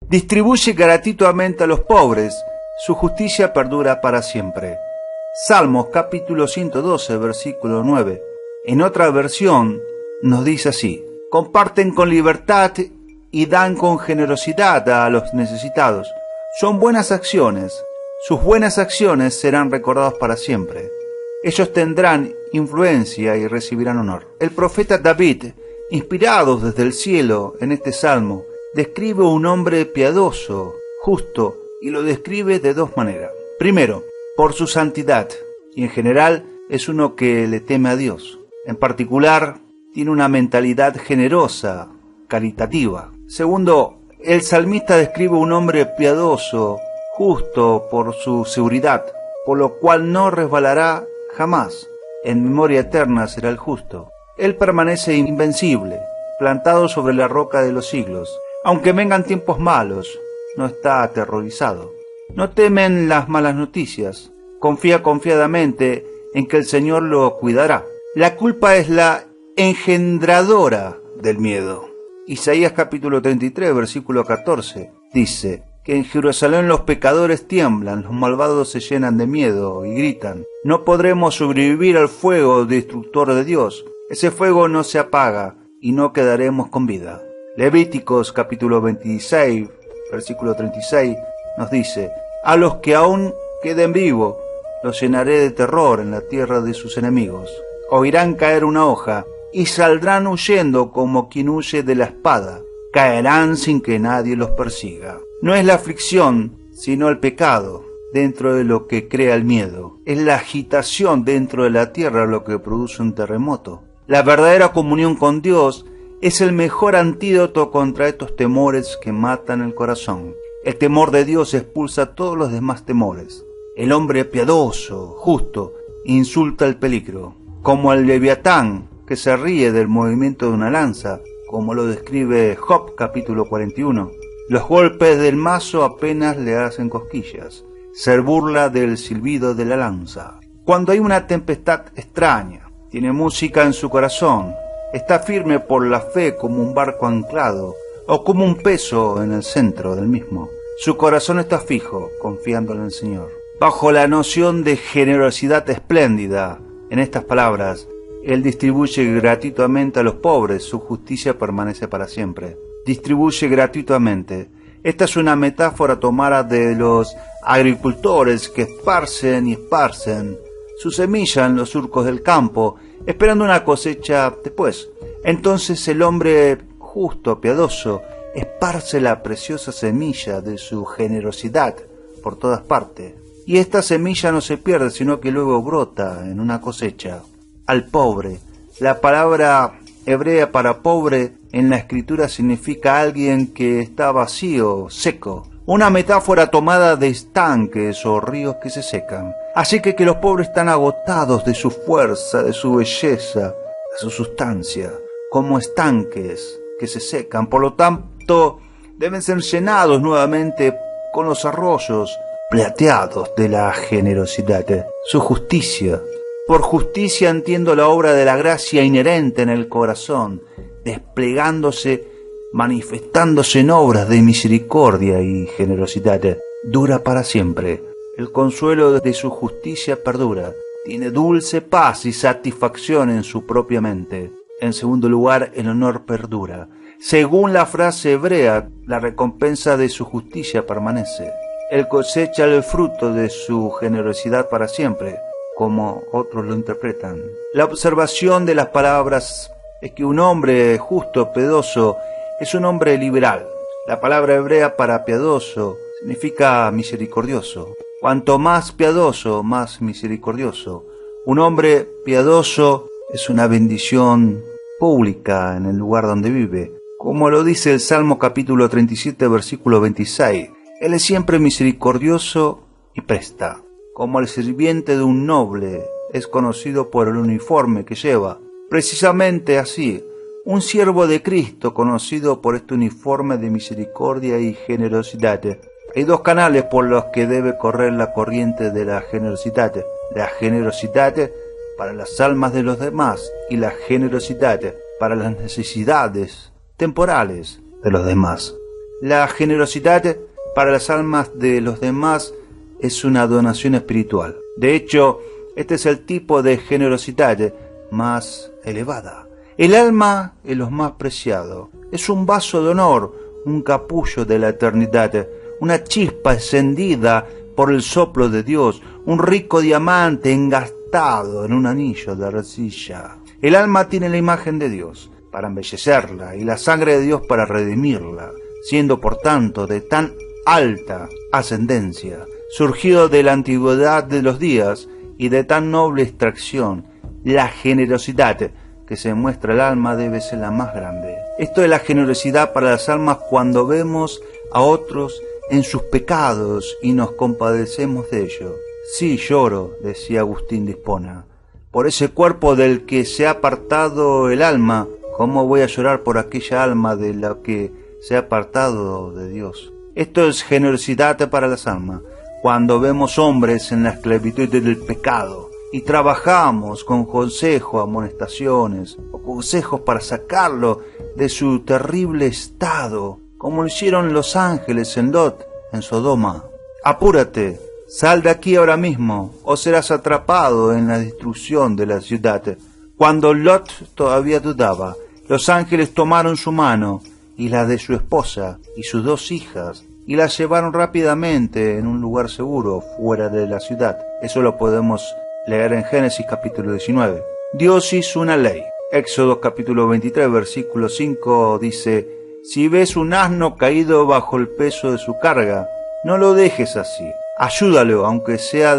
Distribuye gratuitamente a los pobres, su justicia perdura para siempre. Salmos capítulo 112, versículo 9. En otra versión nos dice así: comparten con libertad y dan con generosidad a los necesitados. Son buenas acciones. Sus buenas acciones serán recordadas para siempre. Ellos tendrán influencia y recibirán honor. El profeta David, inspirado desde el cielo en este salmo, describe un hombre piadoso, justo, y lo describe de dos maneras. Primero, por su santidad, y en general es uno que le teme a Dios. En particular, tiene una mentalidad generosa, caritativa. Segundo, el salmista describe un hombre piadoso, justo por su seguridad, por lo cual no resbalará jamás. En memoria eterna será el justo. Él permanece invencible, plantado sobre la roca de los siglos. Aunque vengan tiempos malos, no está aterrorizado. No temen las malas noticias. Confía confiadamente en que el Señor lo cuidará. La culpa es la engendradora del miedo. Isaías capítulo 33, versículo 14, dice que en Jerusalén los pecadores tiemblan, los malvados se llenan de miedo y gritan: no podremos sobrevivir al fuego destructor de Dios. Ese fuego no se apaga y no quedaremos con vida. Levíticos capítulo 26, versículo 36 nos dice: a los que aún queden vivos los llenaré de terror en la tierra de sus enemigos. Oirán caer una hoja y saldrán huyendo como quien huye de la espada. Caerán sin que nadie los persiga. No es la aflicción, sino el pecado dentro de lo que crea el miedo. Es la agitación dentro de la tierra lo que produce un terremoto. La verdadera comunión con Dios es el mejor antídoto contra estos temores que matan el corazón. El temor de Dios expulsa todos los demás temores. El hombre piadoso, justo, insulta el peligro, como el leviatán que se ríe del movimiento de una lanza, como lo describe Job capítulo 41. Los golpes del mazo apenas le hacen cosquillas. Se burla del silbido de la lanza. Cuando hay una tempestad extraña, tiene música en su corazón. Está firme por la fe como un barco anclado o como un peso en el centro del mismo. Su corazón está fijo, confiando en el Señor. Bajo la noción de generosidad espléndida, en estas palabras, Él distribuye gratuitamente a los pobres, su justicia permanece para siempre. Distribuye gratuitamente. Esta es una metáfora tomada de los agricultores que esparcen y esparcen su semilla en los surcos del campo, esperando una cosecha después. Entonces el hombre justo, piadoso, esparce la preciosa semilla de su generosidad por todas partes. Y esta semilla no se pierde, sino que luego brota en una cosecha. Al pobre. La palabra hebrea para pobre en la escritura significa alguien que está vacío, seco. Una metáfora tomada de estanques o ríos que se secan. Así que los pobres están agotados de su fuerza, de su belleza, de su sustancia, como estanques que se secan. Por lo tanto, deben ser llenados nuevamente con los arroyos plateados de la generosidad, su justicia. Por justicia entiendo la obra de la gracia inherente en el corazón, desplegándose, manifestándose en obras de misericordia y generosidad. Dura para siempre. El consuelo de su justicia perdura. Tiene dulce paz y satisfacción en su propia mente. En segundo lugar, el honor perdura. Según la frase hebrea, la recompensa de su justicia permanece. Él cosecha el fruto de su generosidad para siempre, como otros lo interpretan. La observación de las palabras es que un hombre justo, piadoso, es un hombre liberal. La palabra hebrea para piadoso significa misericordioso. Cuanto más piadoso, más misericordioso. Un hombre piadoso es una bendición pública en el lugar donde vive. Como lo dice el Salmo capítulo 37, versículo 26. Él es siempre misericordioso y presta. Como el sirviente de un noble es conocido por el uniforme que lleva. Precisamente así, un siervo de Cristo conocido por este uniforme de misericordia y generosidad. Hay dos canales por los que debe correr la corriente de la generosidad. La generosidad para las almas de los demás y la generosidad para las necesidades temporales de los demás. La generosidad para las almas de los demás es una donación espiritual. De hecho, este es el tipo de generosidad más elevada. El alma es lo más preciado. Es un vaso de honor, un capullo de la eternidad, una chispa encendida por el soplo de Dios, un rico diamante engastado en un anillo de arcilla. El alma tiene la imagen de Dios para embellecerla y la sangre de Dios para redimirla, siendo por tanto de tan alta ascendencia, surgido de la antigüedad de los días y de tan noble extracción. La generosidad que se muestra al alma debe ser la más grande. Esto es la generosidad para las almas cuando vemos a otros en sus pecados y nos compadecemos de ellos. Sí lloro, decía Agustín de Hipona, por ese cuerpo del que se ha apartado el alma. ¿Cómo voy a llorar por aquella alma de la que se ha apartado de Dios? Esto es generosidad para las almas, cuando vemos hombres en la esclavitud del pecado y trabajamos con consejos, amonestaciones o consejos para sacarlo de su terrible estado, como lo hicieron los ángeles en Lot, en Sodoma. Apúrate, sal de aquí ahora mismo, o serás atrapado en la destrucción de la ciudad. Cuando Lot todavía dudaba, los ángeles tomaron su mano y la de su esposa y sus 2 hijas, y las llevaron rápidamente en un lugar seguro fuera de la ciudad. Eso lo podemos leer en Génesis capítulo 19. Dios hizo una ley. Éxodo capítulo 23 versículo 5 dice: si ves un asno caído bajo el peso de su carga, no lo dejes así. Ayúdalo, aunque sea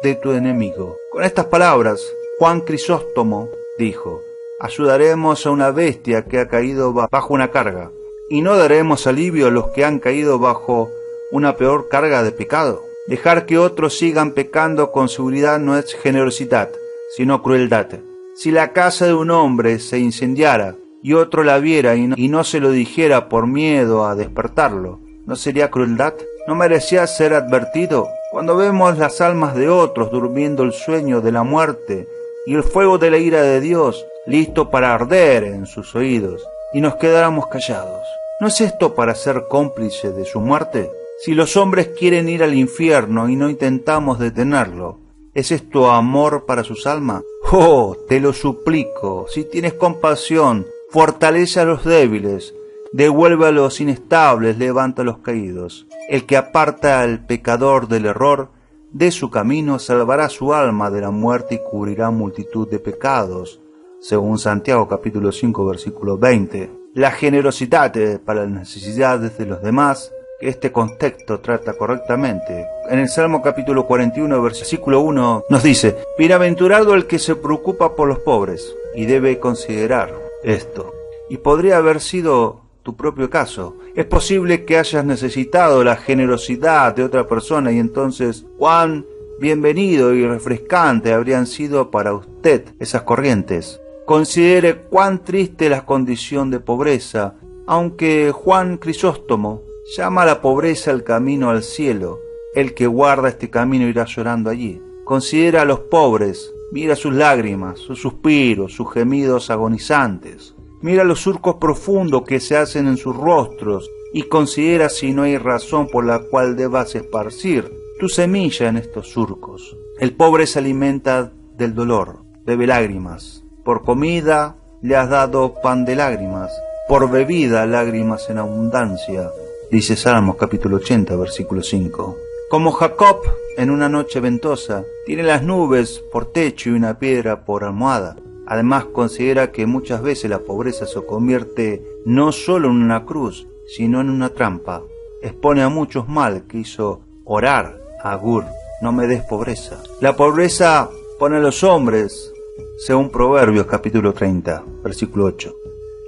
de tu enemigo. Con estas palabras, Juan Crisóstomo dijo: ayudaremos a una bestia que ha caído bajo una carga, y no daremos alivio a los que han caído bajo una peor carga de pecado. Dejar que otros sigan pecando con seguridad no es generosidad, sino crueldad. Si la casa de un hombre se incendiara y otro la viera y no se lo dijera por miedo a despertarlo, ¿no sería crueldad? ¿No merecía ser advertido? Cuando vemos las almas de otros durmiendo el sueño de la muerte y el fuego de la ira de Dios listo para arder en sus oídos, y nos quedáramos callados, ¿no es esto para ser cómplice de su muerte? Si los hombres quieren ir al infierno y no intentamos detenerlo, ¿es esto amor para sus almas? ¡Oh, te lo suplico! Si tienes compasión, fortalece a los débiles, devuelve a los inestables, levanta a los caídos. El que aparta al pecador del error de su camino salvará su alma de la muerte y cubrirá multitud de pecados, según Santiago capítulo 5 versículo 20. La generosidad para las necesidades de los demás, que este contexto trata correctamente. En el Salmo capítulo 41 versículo 1 nos dice: bienaventurado el que se preocupa por los pobres, y debe considerar esto. Y podría haber sido tu propio caso. Es posible que hayas necesitado la generosidad de otra persona y entonces cuán bienvenido y refrescante habrían sido para usted esas corrientes. Considere cuán triste es la condición de pobreza, aunque Juan Crisóstomo llama a la pobreza el camino al cielo. El que guarda este camino irá llorando allí. Considera a los pobres, mira sus lágrimas, sus suspiros, sus gemidos agonizantes. Mira los surcos profundos que se hacen en sus rostros y considera si no hay razón por la cual debas esparcir tu semilla en estos surcos. El pobre se alimenta del dolor, bebe lágrimas. Por comida le has dado pan de lágrimas, por bebida lágrimas en abundancia, dice Salmos capítulo 80 versículo 5. Como Jacob en una noche ventosa, tiene las nubes por techo y una piedra por almohada. Además considera que muchas veces la pobreza se convierte no solo en una cruz, sino en una trampa. Expone a muchos mal que hizo orar a Agur: no me des pobreza. La pobreza pone a los hombres, según Proverbios capítulo 30, versículo 8.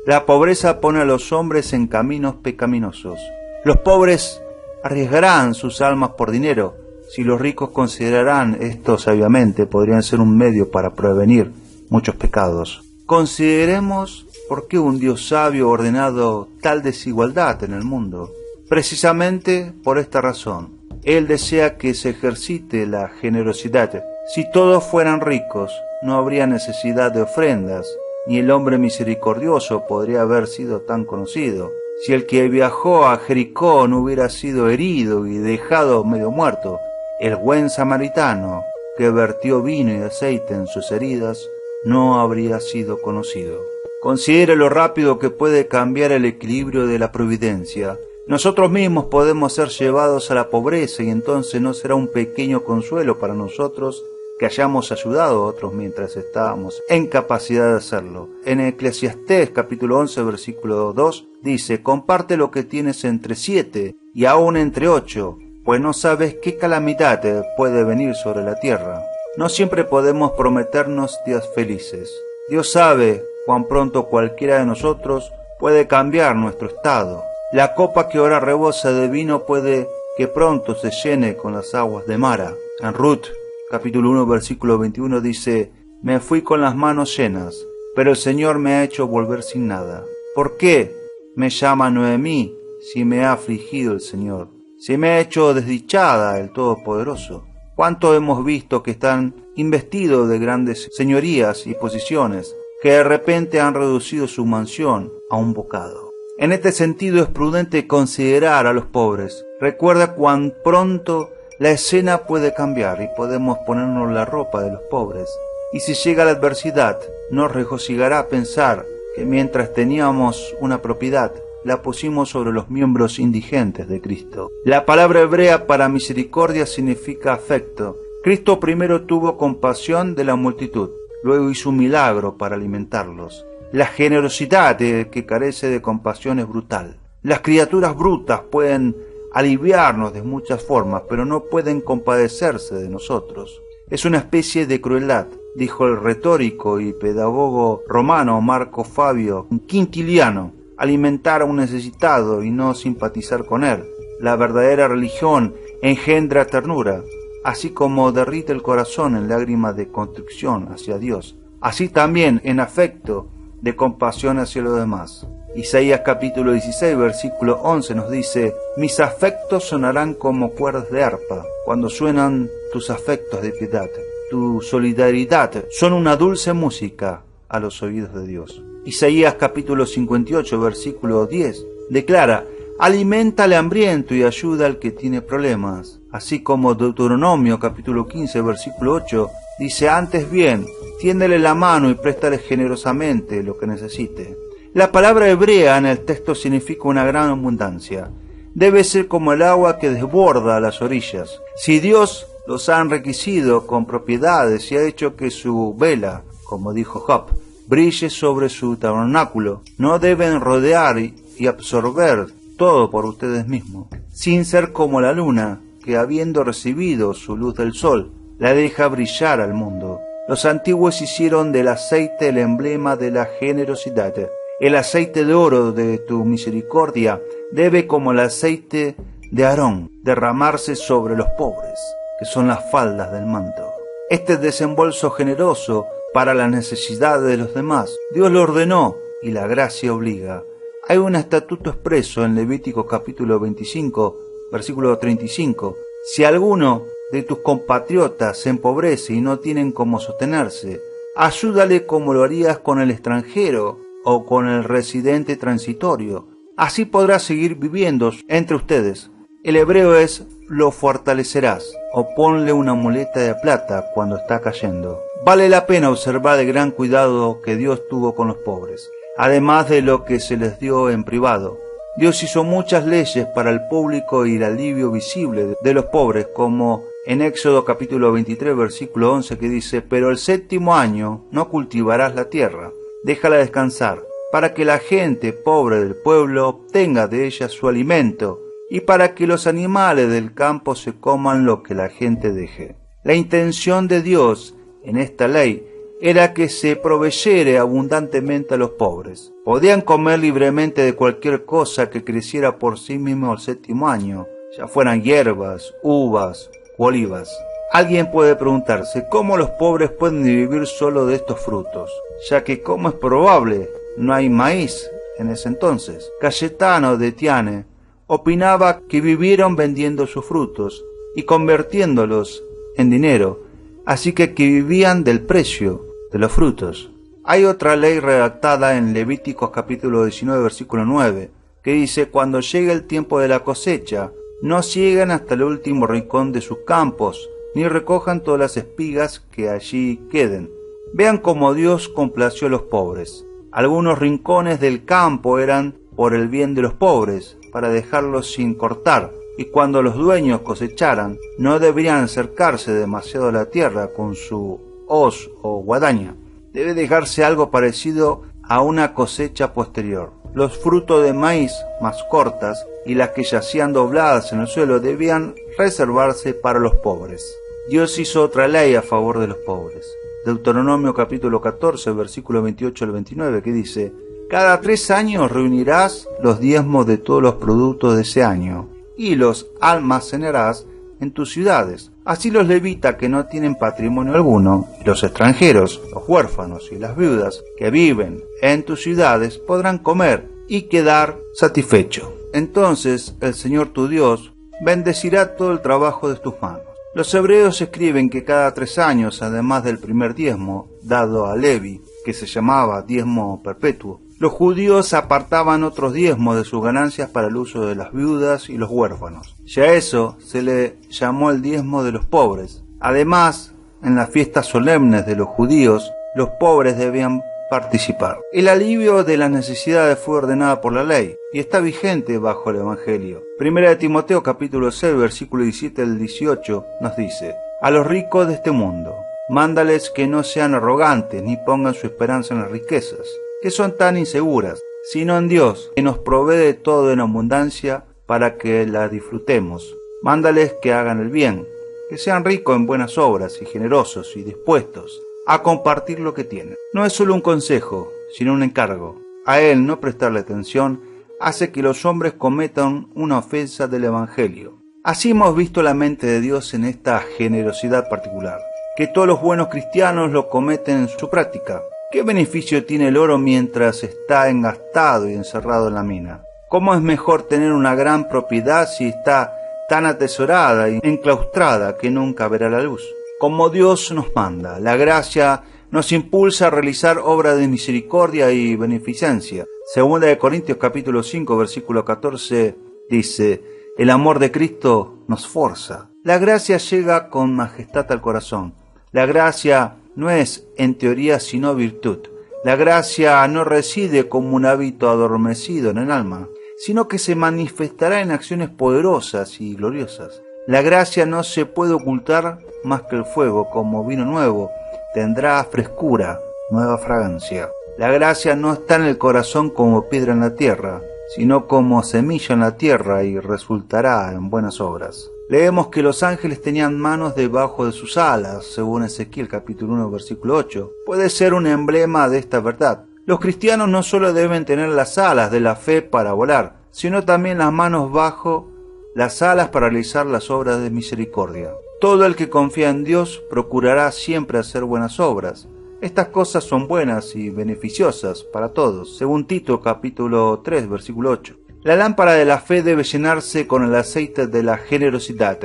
La pobreza pone a los hombres en caminos pecaminosos. Los pobres arriesgarán sus almas por dinero. Si los ricos considerarán esto sabiamente, podrían ser un medio para prevenir muchos pecados. Consideremos por qué un Dios sabio ha ordenado tal desigualdad en el mundo. Precisamente por esta razón. Él desea que se ejercite la generosidad. Si todos fueran ricos, no habría necesidad de ofrendas, ni el hombre misericordioso podría haber sido tan conocido. Si el que viajó a Jericó no hubiera sido herido y dejado medio muerto, el buen samaritano que vertió vino y aceite en sus heridas no habría sido conocido. Considere lo rápido que puede cambiar el equilibrio de la providencia. Nosotros mismos podemos ser llevados a la pobreza y entonces no será un pequeño consuelo para nosotros que hayamos ayudado a otros mientras estábamos en capacidad de hacerlo. En Eclesiastés capítulo 11 versículo 2 dice: comparte lo que tienes entre 7 y aún entre 8, pues no sabes qué calamidad puede venir sobre la tierra. No siempre podemos prometernos días felices. Dios sabe cuán pronto cualquiera de nosotros puede cambiar nuestro estado. La copa que ahora rebosa de vino puede que pronto se llene con las aguas de Mara. En Ruth capítulo 1 versículo 21 dice: me fui con las manos llenas, pero el Señor me ha hecho volver sin nada. ¿Por qué me llama Noemí si me ha afligido el Señor? Si me ha hecho desdichada el Todopoderoso. ¿Cuánto hemos visto que están investidos de grandes señorías y posiciones, que de repente han reducido su mansión a un bocado? En este sentido es prudente considerar a los pobres. Recuerda cuán pronto la escena puede cambiar y podemos ponernos la ropa de los pobres. Y si llega la adversidad, nos regocijará pensar que mientras teníamos una propiedad, la pusimos sobre los miembros indigentes de Cristo. La palabra hebrea para misericordia significa afecto. Cristo primero tuvo compasión de la multitud, luego hizo un milagro para alimentarlos. La generosidad que carece de compasión es brutal. Las criaturas brutas pueden aliviarnos de muchas formas, pero no pueden compadecerse de nosotros. Es una especie de crueldad, dijo el retórico y pedagogo romano Marco Fabio Quintiliano. Alimentar a un necesitado y no simpatizar con él. La verdadera religión engendra ternura, así como derrite el corazón en lágrimas de contrición hacia Dios, así también en afecto de compasión hacia los demás. Isaías capítulo 16 versículo 11 nos dice: mis afectos sonarán como cuerdas de arpa, cuando suenan tus afectos de piedad. Tu solidaridad son una dulce música a los oídos de Dios. Isaías capítulo 58 versículo 10 declara: alimenta al hambriento y ayuda al que tiene problemas. Así como Deuteronomio capítulo 15 versículo 8 dice: antes bien, tiéndele la mano y préstale generosamente lo que necesite. La palabra hebrea en el texto significa una gran abundancia. Debe ser como el agua que desborda a las orillas. Si Dios los ha enriquecido con propiedades y ha hecho que su vela, como dijo Job, brille sobre su tabernáculo, no deben rodear y absorber todo por ustedes mismos, sin ser como la luna, que habiendo recibido su luz del sol, la deja brillar al mundo. Los antiguos hicieron del aceite el emblema de la generosidad. El aceite de oro de tu misericordia debe, como el aceite de Aarón, derramarse sobre los pobres, que son las faldas del manto. Este desembolso generoso para las necesidades de los demás, Dios lo ordenó y la gracia obliga. Hay un estatuto expreso en Levítico capítulo 25, versículo 35. Si alguno de tus compatriotas se empobrece y no tienen cómo sostenerse, ayúdale como lo harías con el extranjero o con el residente transitorio. Así podrás seguir viviendo entre ustedes. El hebreo es: lo fortalecerás, o ponle una muleta de plata cuando está cayendo. Vale la pena observar el gran cuidado que Dios tuvo con los pobres, además de lo que se les dio en privado. Dios hizo muchas leyes para el público y el alivio visible de los pobres, como en Éxodo capítulo 23 versículo 11 que dice: pero el séptimo año no cultivarás la tierra, déjala descansar, para que la gente pobre del pueblo obtenga de ella su alimento, y para que los animales del campo se coman lo que la gente deje. La intención de Dios en esta ley era que se proveyere abundantemente a los pobres. Podían comer libremente de cualquier cosa que creciera por sí mismo al séptimo año, ya fueran hierbas, uvas u olivas. Alguien puede preguntarse cómo los pobres pueden vivir solo de estos frutos, ya que, como es probable, no hay maíz en ese entonces. Cayetano de Tiane opinaba que vivieron vendiendo sus frutos y convirtiéndolos en dinero, así que vivían del precio de los frutos. Hay otra ley redactada en Levíticos capítulo 19 versículo 9 que dice: cuando llegue el tiempo de la cosecha, no sieguen hasta el último rincón de sus campos, ni recojan todas las espigas que allí queden. Vean cómo Dios complació a los pobres. Algunos rincones del campo eran por el bien de los pobres, para dejarlos sin cortar, y cuando los dueños cosecharan, no deberían acercarse demasiado a la tierra con su hoz o guadaña. Debe dejarse algo parecido a una cosecha posterior. Los frutos de maíz más cortas y las que yacían dobladas en el suelo debían reservarse para los pobres. Dios hizo otra ley a favor de los pobres. Deuteronomio capítulo 14, versículo 28 al 29, que dice: cada 3 años reunirás los diezmos de todos los productos de ese año y los almacenarás en tus ciudades. Así los levitas que no tienen patrimonio alguno, y los extranjeros, los huérfanos y las viudas que viven en tus ciudades podrán comer y quedar satisfechos. Entonces el Señor tu Dios bendecirá todo el trabajo de tus manos. Los hebreos escriben que cada 3 años, además del primer diezmo dado a Levi, que se llamaba diezmo perpetuo, los judíos apartaban otros diezmos de sus ganancias para el uso de las viudas y los huérfanos. Y a eso se le llamó el diezmo de los pobres. Además, en las fiestas solemnes de los judíos, los pobres debían participar. El alivio de las necesidades fue ordenada por la ley y está vigente bajo el Evangelio. Primera de Timoteo capítulo 6, versículo 17 al 18 nos dice: a los ricos de este mundo, mándales que no sean arrogantes ni pongan su esperanza en las riquezas, que son tan inseguras, sino en Dios, que nos provee de todo en abundancia para que la disfrutemos. Mándales que hagan el bien, que sean ricos en buenas obras y generosos y dispuestos a compartir lo que tienen. No es solo un consejo, sino un encargo. A él no prestarle atención hace que los hombres cometan una ofensa del Evangelio. Así hemos visto la mente de Dios en esta generosidad particular, que todos los buenos cristianos lo cometen en su práctica. ¿Qué beneficio tiene el oro mientras está engastado y encerrado en la mina? ¿Cómo es mejor tener una gran propiedad si está tan atesorada y enclaustrada que nunca verá la luz? Como Dios nos manda, la gracia nos impulsa a realizar obras de misericordia y beneficencia. Segunda de Corintios capítulo 5, versículo 14 dice: el amor de Cristo nos forza. La gracia llega con majestad al corazón. La gracia no es en teoría sino virtud. La gracia no reside como un hábito adormecido en el alma, sino que se manifestará en acciones poderosas y gloriosas. La gracia no se puede ocultar más que el fuego, como vino nuevo, tendrá frescura, nueva fragancia. La gracia no está en el corazón como piedra en la tierra, sino como semilla en la tierra y resultará en buenas obras. Leemos que los ángeles tenían manos debajo de sus alas, según Ezequiel capítulo 1, versículo 8. Puede ser un emblema de esta verdad. Los cristianos no solo deben tener las alas de la fe para volar, sino también las manos bajo las alas para realizar las obras de misericordia. Todo el que confía en Dios procurará siempre hacer buenas obras. Estas cosas son buenas y beneficiosas para todos, según Tito capítulo 3, versículo 8. La lámpara de la fe debe llenarse con el aceite de la generosidad.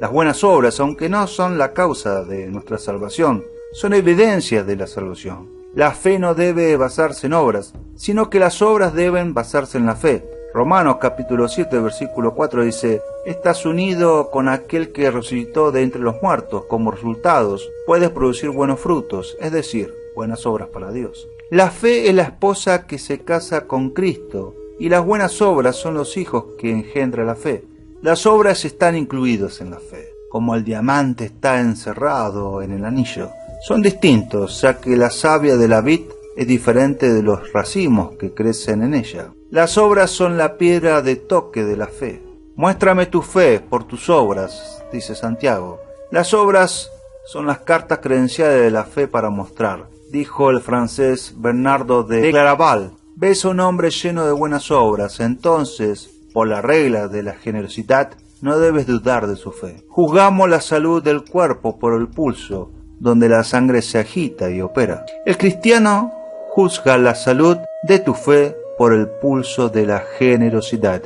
Las buenas obras, aunque no son la causa de nuestra salvación, son evidencias de la salvación. La fe no debe basarse en obras, sino que las obras deben basarse en la fe. Romanos capítulo 7, versículo 4 dice: estás unido con aquel que resucitó de entre los muertos. Como resultados, puedes producir buenos frutos, es decir, buenas obras para Dios. La fe es la esposa que se casa con Cristo, y las buenas obras son los hijos que engendra la fe. Las obras están incluidas en la fe, como el diamante está encerrado en el anillo. Son distintos, ya que la savia de la vid es diferente de los racimos que crecen en ella. Las obras son la piedra de toque de la fe. Muéstrame tu fe por tus obras, dice Santiago. Las obras son las cartas credenciales de la fe para mostrar, dijo el francés Bernardo de Claraval. Ves a un hombre lleno de buenas obras, entonces, por la regla de la generosidad, no debes dudar de su fe. Juzgamos la salud del cuerpo por el pulso, donde la sangre se agita y opera. El cristiano juzga la salud de tu fe por el pulso de la generosidad.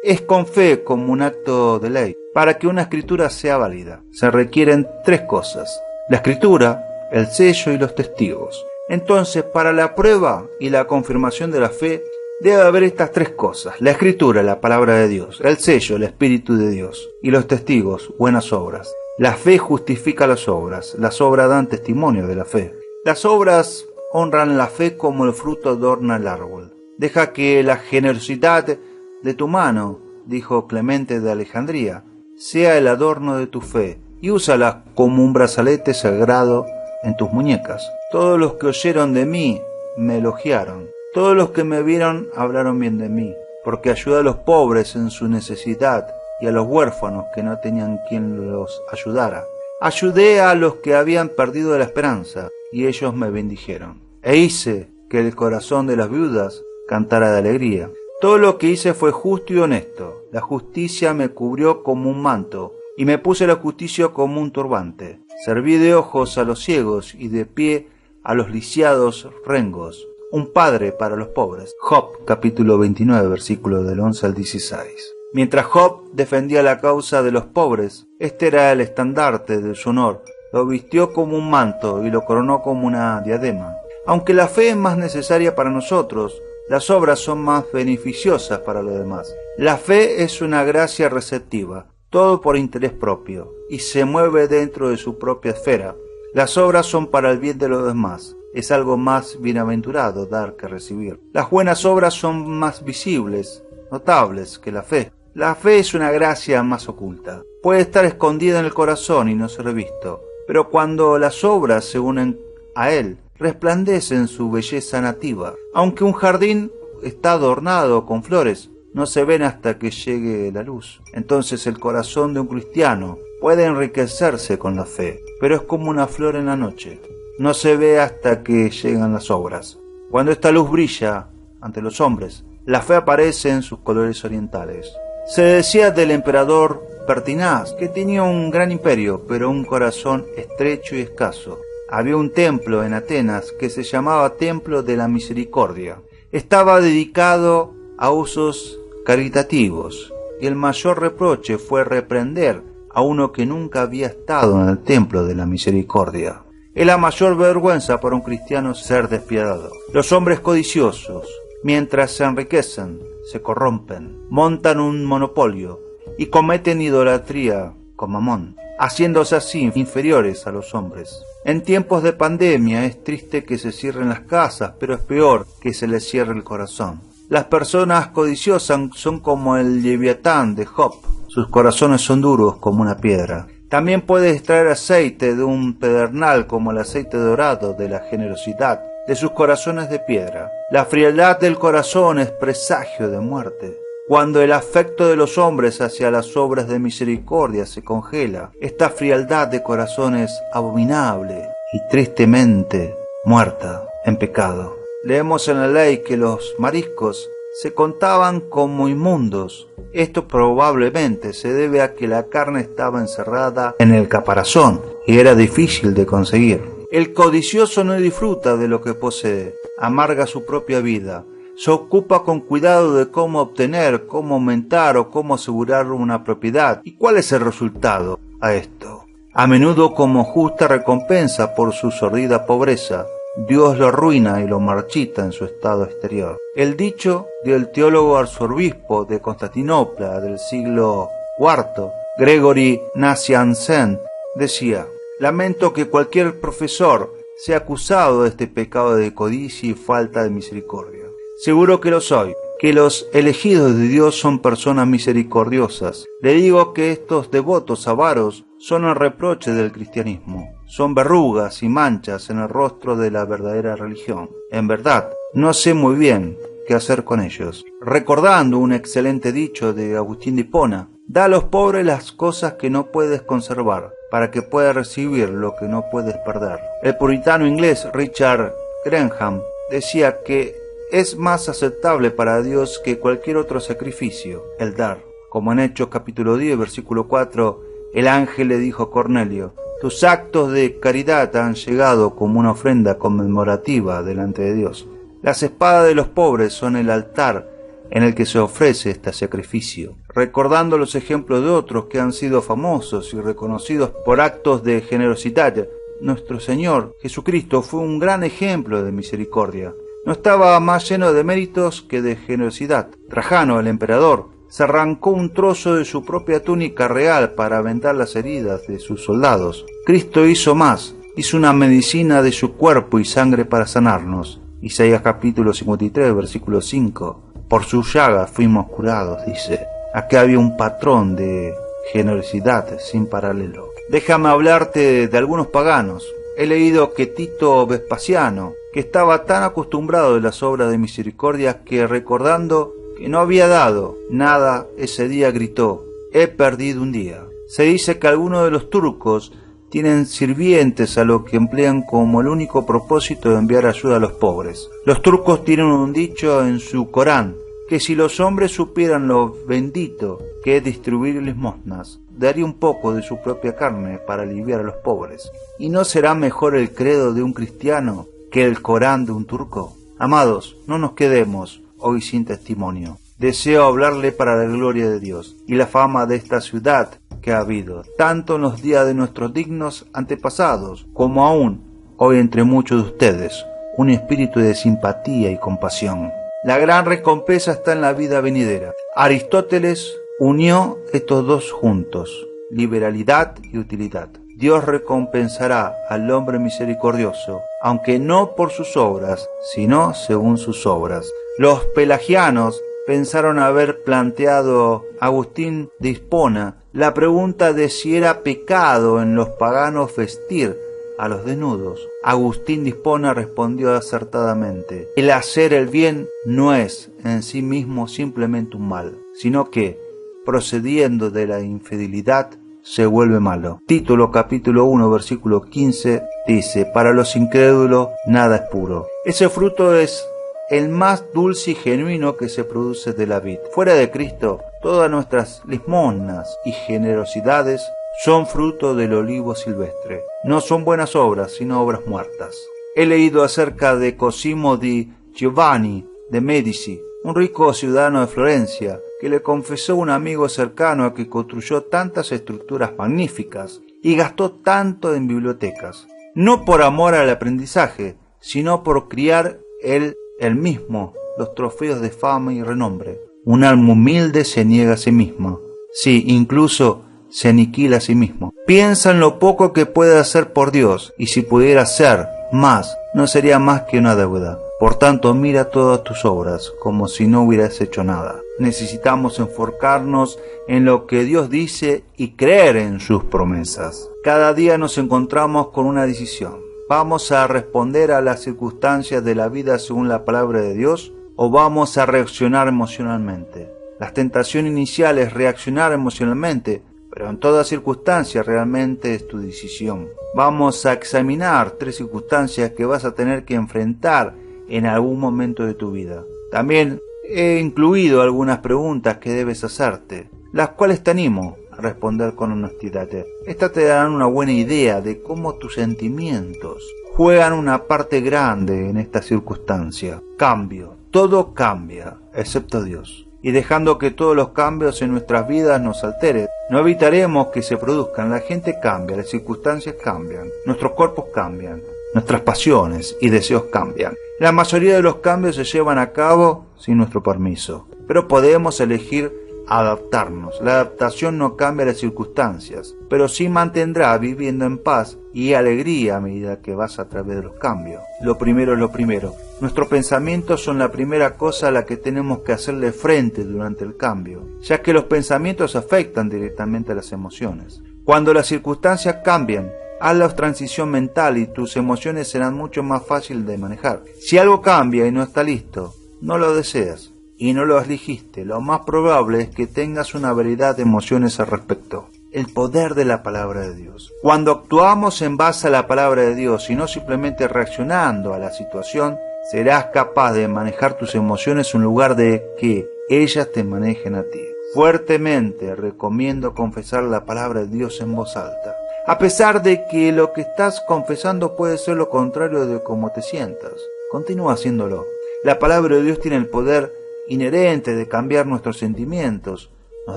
Es con fe como un acto de ley. Para que una escritura sea válida, se requieren 3 cosas: la escritura, el sello y los testigos. Entonces, para la prueba y la confirmación de la fe, Debe haber estas tres cosas: la escritura, la palabra de Dios; el sello, el Espíritu de Dios; y los testigos, buenas obras. La fe justifica las obras dan testimonio de la fe. Las obras honran la fe como el fruto adorna el árbol. Deja que la generosidad de tu mano, dijo Clemente de Alejandría, sea el adorno de tu fe, y úsala como un brazalete sagrado en tus muñecas. Todos los que oyeron de mí me elogiaron. Todos los que me vieron hablaron bien de mí, porque ayudé a los pobres en su necesidad y a los huérfanos que no tenían quien los ayudara. Ayudé a los que habían perdido la esperanza, y ellos me bendijeron. E hice que el corazón de las viudas cantara de alegría. Todo lo que hice fue justo y honesto. La justicia me cubrió como un manto, y me puse la justicia como un turbante. Serví de ojos a los ciegos y de pie a los lisiados rengos. Un padre para los pobres. Job, capítulo 29, versículos del 11 al 16. Mientras Job defendía la causa de los pobres, este era el estandarte de su honor. Lo vistió como un manto y lo coronó como una diadema. Aunque la fe es más necesaria para nosotros, las obras son más beneficiosas para los demás. La fe es una gracia receptiva, todo por interés propio, y se mueve dentro de su propia esfera. Las obras son para el bien de los demás. Es algo más bienaventurado dar que recibir. Las buenas obras son más visibles, notables que la fe. La fe es una gracia más oculta. Puede estar escondida en el corazón y no ser visto, pero cuando las obras se unen a él, resplandecen su belleza nativa. Aunque un jardín está adornado con flores, no se ven hasta que llegue la luz. Entonces el corazón de un cristiano puede enriquecerse con la fe, pero es como una flor en la noche. No se ve hasta que llegan las obras. Cuando esta luz brilla ante los hombres, la fe aparece en sus colores orientales. Se decía del emperador Pertinaz que tenía un gran imperio, pero un corazón estrecho y escaso. Había un templo en Atenas que se llamaba Templo de la Misericordia. Estaba dedicado a usos caritativos, y el mayor reproche fue reprender a uno que nunca había estado en el Templo de la Misericordia. Es la mayor vergüenza para un cristiano ser despiadado. Los hombres codiciosos, mientras se enriquecen, se corrompen, montan un monopolio y cometen idolatría con Mamón, haciéndose así inferiores a los hombres. En tiempos de pandemia es triste que se cierren las casas, pero es peor que se les cierre el corazón. Las personas codiciosas son como el Leviatán de Job. Sus corazones son duros como una piedra. También puedes extraer aceite de un pedernal como el aceite dorado de la generosidad de sus corazones de piedra. La frialdad del corazón es presagio de muerte. Cuando el afecto de los hombres hacia las obras de misericordia se congela, esta frialdad de corazón es abominable y tristemente muerta en pecado. Leemos en la ley que los mariscos se contaban como inmundos. Esto probablemente se debe a que la carne estaba encerrada en el caparazón y era difícil de conseguir. El codicioso no disfruta de lo que posee, amarga su propia vida. Se ocupa con cuidado de cómo obtener, cómo aumentar o cómo asegurar una propiedad. ¿Y cuál es el resultado a esto? A menudo como justa recompensa por su sordida pobreza, Dios lo arruina y lo marchita en su estado exterior. El dicho del teólogo arzobispo de Constantinopla del siglo IV, Gregory Naciancen, decía: lamento que cualquier profesor sea acusado de este pecado de codicia y falta de misericordia. Seguro que lo soy, que los elegidos de Dios son personas misericordiosas. Le digo que estos devotos avaros son el reproche del cristianismo. Son verrugas y manchas en el rostro de la verdadera religión. En verdad, no sé muy bien qué hacer con ellos. Recordando un excelente dicho de Agustín de Hipona: da a los pobres las cosas que no puedes conservar, para que puedas recibir lo que no puedes perder. El puritano inglés Richard Grenham decía que es más aceptable para Dios que cualquier otro sacrificio el dar. Como en Hechos capítulo 10, versículo 4, el ángel le dijo a Cornelio: tus actos de caridad han llegado como una ofrenda conmemorativa delante de Dios. Las espadas de los pobres son el altar en el que se ofrece este sacrificio. Recordando los ejemplos de otros que han sido famosos y reconocidos por actos de generosidad, nuestro Señor Jesucristo fue un gran ejemplo de misericordia. no estaba más lleno de méritos que de generosidad. Trajano, el emperador, se arrancó un trozo de su propia túnica real para vendar las heridas de sus soldados. Cristo hizo más, hizo una medicina de su cuerpo y sangre para sanarnos. Isaías capítulo 53, versículo 5. Por sus llagas fuimos curados, dice. Aquí había un patrón de generosidad sin paralelo. Déjame hablarte de algunos paganos. He leído que Tito Vespasiano, que estaba tan acostumbrado de las obras de misericordia que recordando que no había dado nada ese día gritó: he perdido un día. Se dice que algunos de los turcos tienen sirvientes a los que emplean como el único propósito de enviar ayuda a los pobres. Los turcos tienen un dicho en su Corán, que si los hombres supieran lo bendito que es distribuir limosnas, daría un poco de su propia carne para aliviar a los pobres. ¿Y no será mejor el credo de un cristiano que el Corán de un turco? Amados, no nos quedemos hoy sin testimonio. Deseo hablarle para la gloria de Dios y la fama de esta ciudad que ha habido, tanto en los días de nuestros dignos antepasados, como aún hoy entre muchos de ustedes, un espíritu de simpatía y compasión. La gran recompensa está en la vida venidera. Aristóteles unió estos dos juntos, liberalidad y utilidad. Dios recompensará al hombre misericordioso, aunque no por sus obras, sino según sus obras. Los pelagianos pensaron haber planteado a Agustín de Hipona la pregunta de si era pecado en los paganos vestir a los desnudos. Agustín de Hipona respondió acertadamente: el hacer el bien no es en sí mismo simplemente un mal, sino que, procediendo de la infidelidad, se vuelve malo. Título capítulo 1 versículo 15 dice: para los incrédulos nada es puro. Ese fruto es el más dulce y genuino que se produce de la vid. Fuera de Cristo, todas nuestras limosnas y generosidades son fruto del olivo silvestre. No son buenas obras, sino obras muertas. He leído acerca de Cosimo di Giovanni de Medici, un rico ciudadano de Florencia, que le confesó a un amigo cercano que construyó tantas estructuras magníficas y gastó tanto en bibliotecas, no por amor al aprendizaje, sino por criar él mismo los trofeos de fama y renombre. Un alma humilde se niega a sí mismo, sí, incluso se aniquila a sí mismo. Piensa en lo poco que puede hacer por Dios, y si pudiera hacer más, no sería más que una deuda. Por tanto, mira todas tus obras como si no hubieras hecho nada. Necesitamos enfocarnos en lo que Dios dice y creer en sus promesas. Cada día nos encontramos con una decisión. ¿Vamos a responder a las circunstancias de la vida según la palabra de Dios o vamos a reaccionar emocionalmente? La tentación inicial es reaccionar emocionalmente, pero en toda circunstancia realmente es tu decisión. Vamos a examinar 3 circunstancias que vas a tener que enfrentar en algún momento de tu vida. También he incluido algunas preguntas que debes hacerte, las cuales te animo a responder con honestidad. Estas te darán una buena idea de cómo tus sentimientos juegan una parte grande en esta circunstancia. Cambio. Todo cambia, excepto Dios. Y dejando que todos los cambios en nuestras vidas nos alteren, no evitaremos que se produzcan. La gente cambia, las circunstancias cambian, nuestros cuerpos cambian, nuestras pasiones y deseos cambian. La mayoría de los cambios se llevan a cabo sin nuestro permiso, pero podemos elegir adaptarnos. La adaptación no cambia las circunstancias, pero sí mantendrá viviendo en paz y alegría a medida que vas a través de los cambios. Lo primero es lo primero. Nuestros pensamientos son la primera cosa a la que tenemos que hacerle frente durante el cambio, ya que los pensamientos afectan directamente a las emociones. Cuando las circunstancias cambian, haz la transición mental y tus emociones serán mucho más fáciles de manejar. Si algo cambia y no está listo, no lo deseas y no lo elegiste, lo más probable es que tengas una variedad de emociones al respecto. El poder de la palabra de Dios. Cuando actuamos en base a la palabra de Dios y no simplemente reaccionando a la situación, serás capaz de manejar tus emociones en lugar de que ellas te manejen a ti. Fuertemente recomiendo confesar la palabra de Dios en voz alta, a pesar de que lo que estás confesando puede ser lo contrario de cómo te sientas. Continúa haciéndolo. La palabra de Dios tiene el poder inherente de cambiar nuestros sentimientos, nos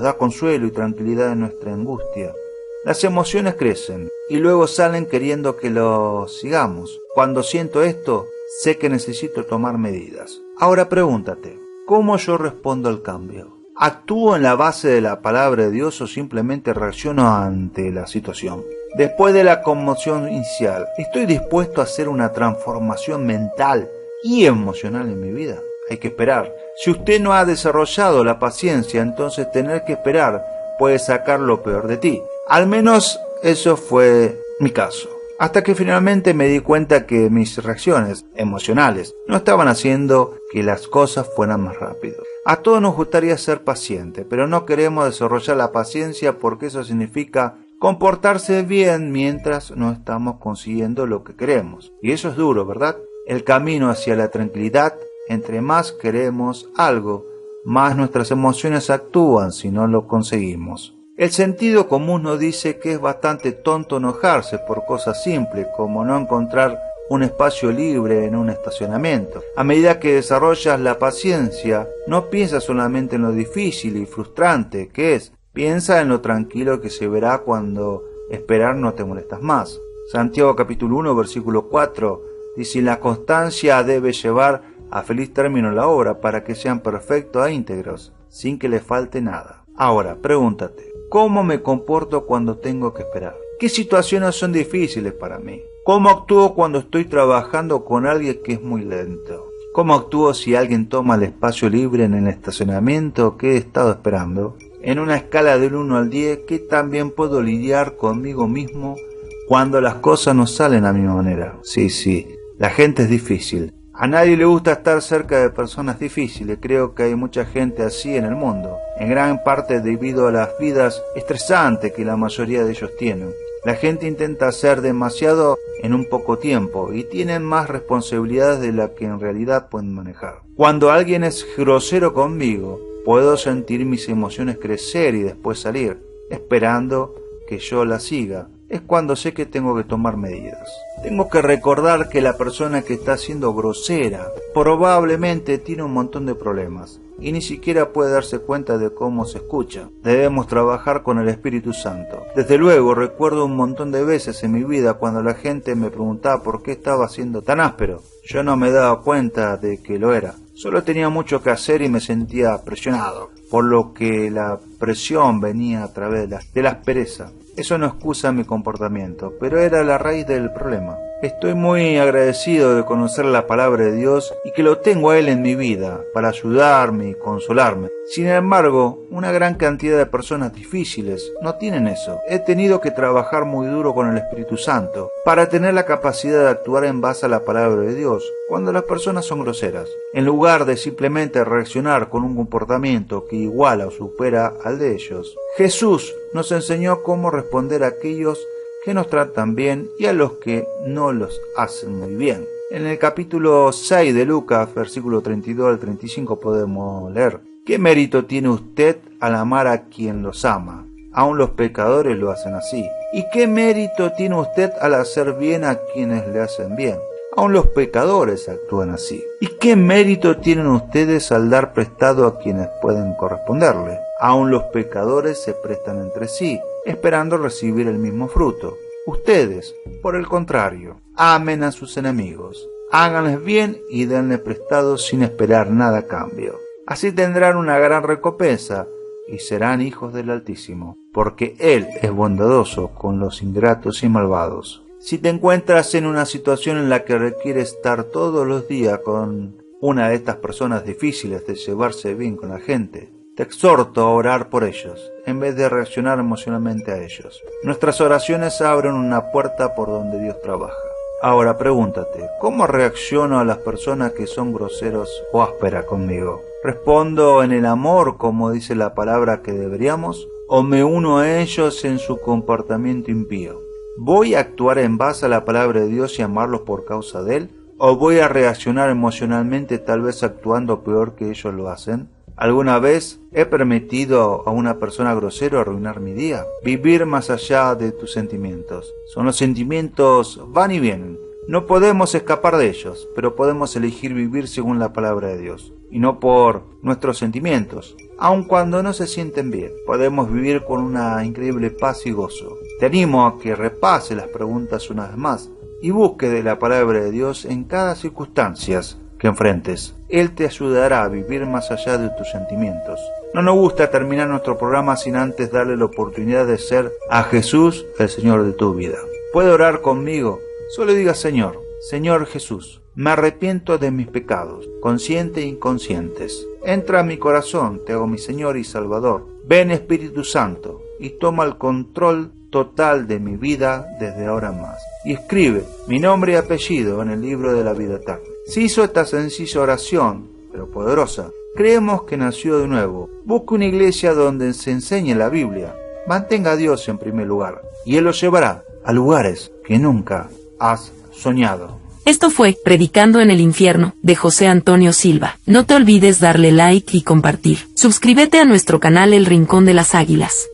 da consuelo y tranquilidad en nuestra angustia. Las emociones crecen y luego salen queriendo que lo sigamos. Cuando siento esto, sé que necesito tomar medidas. Ahora pregúntate, ¿cómo yo respondo al cambio? ¿Actúo en la base de la palabra de Dios o simplemente reacciono ante la situación? Después de la conmoción inicial, ¿estoy dispuesto a hacer una transformación mental y emocional en mi vida? Hay que esperar. Si usted no ha desarrollado la paciencia, entonces tener que esperar puede sacar lo peor de ti. Al menos eso fue mi caso. Hasta que finalmente me di cuenta que mis reacciones emocionales no estaban haciendo que las cosas fueran más rápido. A todos nos gustaría ser pacientes, pero no queremos desarrollar la paciencia porque eso significa comportarse bien mientras no estamos consiguiendo lo que queremos. Y eso es duro, ¿verdad? El camino hacia la tranquilidad, entre más queremos algo, más nuestras emociones actúan si no lo conseguimos. El sentido común nos dice que es bastante tonto enojarse por cosas simples como no encontrar un espacio libre en un estacionamiento. A medida que desarrollas la paciencia, no piensas solamente en lo difícil y frustrante que es, piensa en lo tranquilo que se verá cuando esperar no te molestas más. Santiago capítulo 1 versículo 4 dice: la constancia debe llevar a feliz término la obra para que sean perfectos e íntegros, sin que les falte nada. Ahora, pregúntate, ¿cómo me comporto cuando tengo que esperar? ¿Qué situaciones son difíciles para mí? ¿Cómo actúo cuando estoy trabajando con alguien que es muy lento? ¿Cómo actúo si alguien toma el espacio libre en el estacionamiento que he estado esperando? En una escala del 1 al 10, ¿qué tan bien puedo lidiar conmigo mismo cuando las cosas no salen a mi manera? Sí, la gente es difícil. A nadie le gusta estar cerca de personas difíciles. Creo que hay mucha gente así en el mundo, en gran parte debido a las vidas estresantes que la mayoría de ellos tienen. La gente intenta hacer demasiado en un poco tiempo y tienen más responsabilidades de las que en realidad pueden manejar. Cuando alguien es grosero conmigo, puedo sentir mis emociones crecer y después salir, esperando que yo la siga. Es cuando sé que tengo que tomar medidas. Tengo que recordar que la persona que está siendo grosera probablemente tiene un montón de problemas y ni siquiera puede darse cuenta de cómo se escucha. Debemos trabajar con el Espíritu Santo. Desde luego, recuerdo un montón de veces en mi vida cuando la gente me preguntaba por qué estaba siendo tan áspero. Yo no me daba cuenta de que lo era. Solo tenía mucho que hacer y me sentía presionado, por lo que la presión venía a través de la aspereza. Eso no excusa mi comportamiento, pero era la raíz del problema. Estoy muy agradecido de conocer la palabra de Dios y que lo tengo a Él en mi vida para ayudarme y consolarme. Sin embargo, una gran cantidad de personas difíciles no tienen eso. He tenido que trabajar muy duro con el Espíritu Santo para tener la capacidad de actuar en base a la palabra de Dios cuando las personas son groseras. En lugar de simplemente reaccionar con un comportamiento que iguala o supera al de ellos, Jesús nos enseñó cómo responder a aquellos que nos tratan bien y a los que no los hacen muy bien. En el capítulo 6 de Lucas, versículo 32 al 35 podemos leer: ¿qué mérito tiene usted al amar a quien los ama? Aún los pecadores lo hacen así. ¿Y qué mérito tiene usted al hacer bien a quienes le hacen bien? Aún los pecadores actúan así. ¿Y qué mérito tienen ustedes al dar prestado a quienes pueden corresponderle? Aún los pecadores se prestan entre sí, esperando recibir el mismo fruto. Ustedes, por el contrario, amen a sus enemigos, háganles bien y denles prestado sin esperar nada a cambio. Así tendrán una gran recompensa y serán hijos del Altísimo, porque Él es bondadoso con los ingratos y malvados. Si te encuentras en una situación en la que requieres estar todos los días con una de estas personas difíciles de llevarse bien con la gente, te exhorto a orar por ellos, en vez de reaccionar emocionalmente a ellos. Nuestras oraciones abren una puerta por donde Dios trabaja. Ahora pregúntate, ¿cómo reacciono a las personas que son groseros o ásperas conmigo? ¿Respondo en el amor, como dice la palabra que deberíamos? ¿O me uno a ellos en su comportamiento impío? ¿Voy a actuar en base a la palabra de Dios y amarlos por causa de Él? ¿O voy a reaccionar emocionalmente, tal vez actuando peor que ellos lo hacen? ¿Alguna vez he permitido a una persona grosera arruinar mi día? Vivir más allá de tus sentimientos. Son los sentimientos, van y vienen. No podemos escapar de ellos, pero podemos elegir vivir según la palabra de Dios, y no por nuestros sentimientos. Aun cuando no se sienten bien, podemos vivir con una increíble paz y gozo. Te animo a que repase las preguntas una vez más y busque de la palabra de Dios en cada circunstancia que enfrentes. Él te ayudará a vivir más allá de tus sentimientos. No nos gusta terminar nuestro programa sin antes darle la oportunidad de ser a Jesús el Señor de tu vida. ¿Puede orar conmigo? Solo diga: Señor Jesús, me arrepiento de mis pecados, conscientes e inconscientes. Entra a mi corazón, te hago mi Señor y Salvador. Ven, Espíritu Santo, y toma el control total de mi vida desde ahora más. Y escribe mi nombre y apellido en el libro de la vida eterna. Si hizo esta sencilla oración, pero poderosa, creemos que nació de nuevo. Busque una iglesia donde se enseñe la Biblia. Mantenga a Dios en primer lugar, y Él lo llevará a lugares que nunca has soñado. Esto fue Predicando en el Infierno, de José Antonio Silva. No te olvides darle like y compartir. Suscríbete a nuestro canal El Rincón de las Águilas.